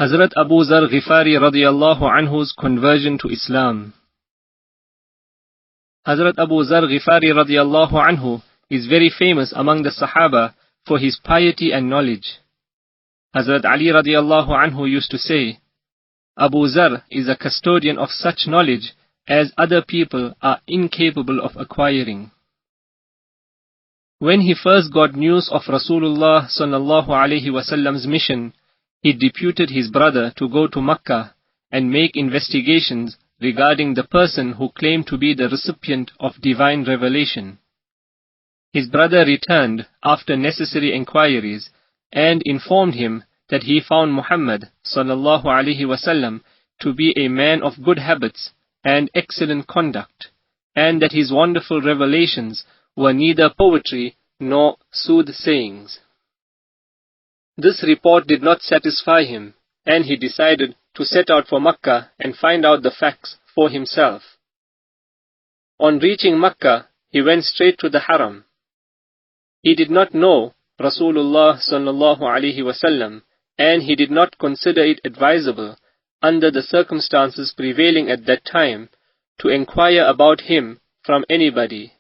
Hazrat Abu Zar Ghifari radiyallahu anhu's conversion to Islam. Hazrat Abu Zar Ghifari radiyallahu anhu is very famous among the Sahaba for his piety and knowledge. Hazrat Ali radiyallahu anhu used to say, Abu Zar is a custodian of such knowledge as other people are incapable of acquiring. When he first got news of Rasulullah sallallahu alaihi wasallam's mission, he deputed his brother to go to Makkah and make investigations regarding the person who claimed to be the recipient of divine revelation. His brother returned after necessary inquiries and informed him that he found Muhammad sallallahu alaihi wasallam to be a man of good habits and excellent conduct, and that his wonderful revelations were neither poetry nor soothsayings. This report did not satisfy him, and he decided to set out for Makkah and find out the facts for himself. On reaching Makkah, he went straight to the Haram. He did not know Rasulullah sallallahu alaihi wasallam, and he did not consider it advisable, under the circumstances prevailing at that time, to inquire about him from anybody.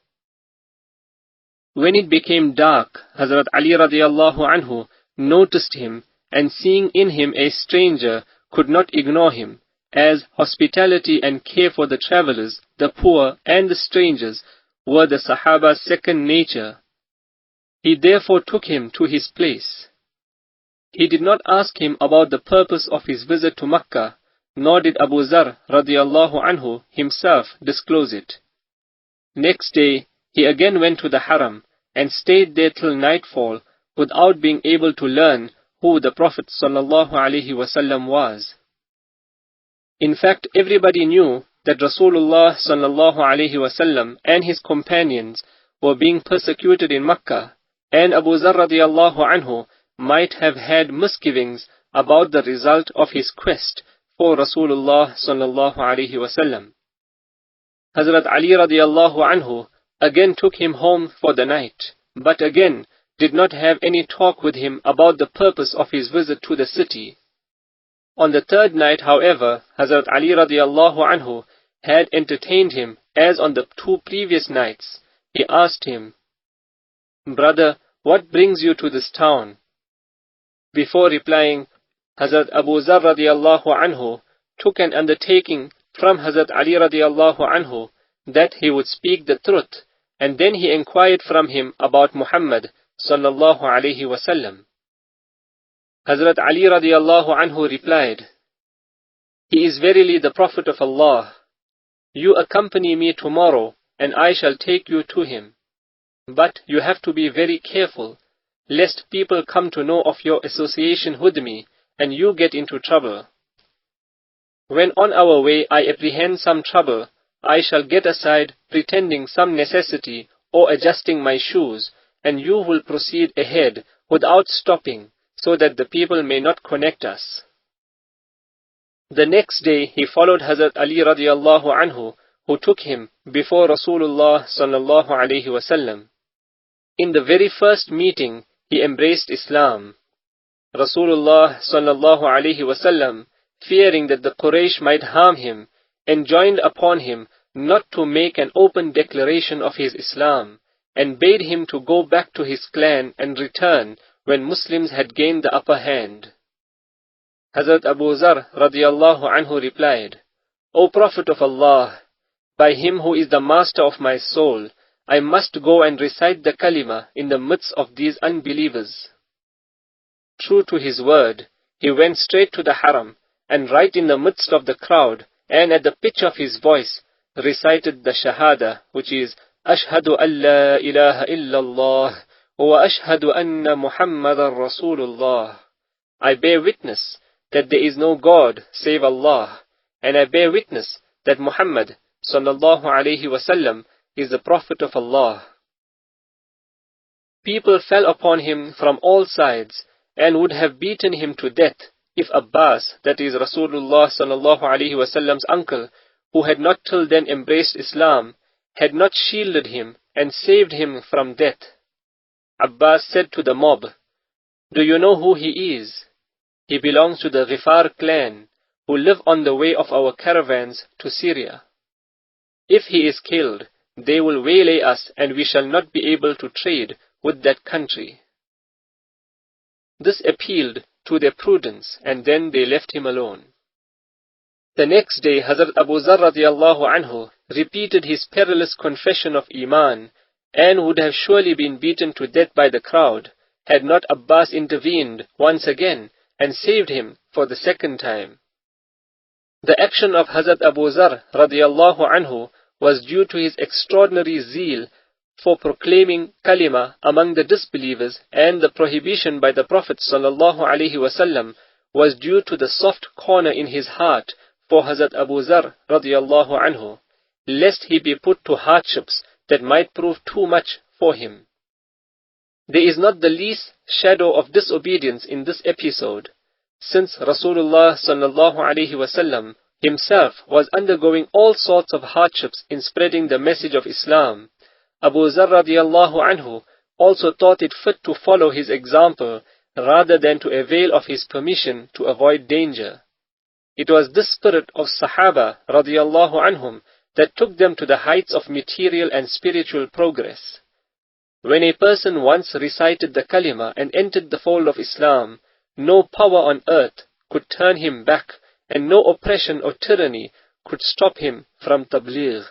When it became dark, Hazrat Ali radiyallahu anhu noticed him, and seeing in him a stranger, could not ignore him, as hospitality and care for the travelers, the poor and the strangers were the Sahaba's second nature. He therefore took him to his place. He did not ask him about the purpose of his visit to Makkah, nor did Abu Zar radiyallahu anhu himself disclose it. Next day, he again went to the Haram and stayed there till nightfall without being able to learn who the Prophet sallallahu alaihi wasallam was. In fact, everybody knew that Rasulullah sallallahu alaihi wasallam and his companions were being persecuted in Makkah, and Abu Zar radiyallahu anhu might have had misgivings about the result of his quest for Rasulullah sallallahu alaihi wasallam. Hazrat Ali radiyallahu anhu again took him home for the night, but again did not have any talk with him about the purpose of his visit to the city. On the third night, however, Hazrat Ali radiyallahu anhu had entertained him as on the two previous nights. He asked him, "Brother, what brings you to this town?" Before replying, Hazrat Abu Zar radiyallahu anhu took an undertaking from Hazrat Ali radiyallahu anhu that he would speak the truth, and then he inquired from him about Muhammad sallallahu alaihi wasallam. Hazrat Ali radiyallahu anhu replied, "He is verily the Prophet of Allah. You accompany me tomorrow, and I shall take you to him. But you have to be very careful, lest people come to know of your association with me, and you get into trouble. When on our way I apprehend some trouble, I shall get aside pretending some necessity or adjusting my shoes, and you will proceed ahead without stopping, so that the people may not connect us." The next day he followed Hazrat Ali radiyallahu anhu, who took him before Rasulullah sallallahu alaihi wasallam. In the very first meeting he embraced Islam. Rasulullah sallallahu alaihi wasallam, fearing that the Quraysh might harm him, enjoined upon him not to make an open declaration of his Islam, and bade him to go back to his clan and return when Muslims had gained the upper hand. Hazrat Abu Zar radiyallahu anhu replied, "O Prophet of Allah, by him who is the master of my soul, I must go and recite the kalima in the midst of these unbelievers." True to his word, he went straight to the Haram, and right in the midst of the crowd, and at the pitch of his voice, recited the Shahada, which is, "Ashhadu an la ilaha illallah, wa ashhadu anna Muhammadan Rasulullah." I bear witness that there is no God save Allah, and I bear witness that Muhammad sallallahu alaihi wasallam is the Prophet of Allah. People fell upon him from all sides, and would have beaten him to death if Abbas, that is Rasulullah sallallahu alaihi wasallam's uncle, who had not till then embraced Islam, had not shielded him and saved him from death. Abbas said to the mob, "Do you know who he is?" He belongs to the Ghifar clan, who live on the way of our caravans to Syria. If he is killed, they will waylay us and we shall not be able to trade with that country." This appealed to their prudence, and then they left him alone. The next day, Hazrat Abu Zar radiallahu anhu repeated his perilous confession of Iman, and would have surely been beaten to death by the crowd, had not Abbas intervened once again and saved him for the second time. The action of Hazrat Abu Zar radiallahu anhu was due to his extraordinary zeal for proclaiming kalima among the disbelievers, and the prohibition by the Prophet sallallahu alaihi wasallam was due to the soft corner in his heart for Hazrat Abu Zar radiallahu anhu, lest he be put to hardships that might prove too much for him. There is not the least shadow of disobedience in this episode, since Rasulullah sallallahu alaihi wasallam himself was undergoing all sorts of hardships in spreading the message of Islam. Abu Zar radiallahu anhu also thought it fit to follow his example rather than to avail of his permission to avoid danger. It was this spirit of Sahaba radiallahu anhum that took them to the heights of material and spiritual progress. When a person once recited the kalima and entered the fold of Islam, no power on earth could turn him back, and no oppression or tyranny could stop him from tabligh.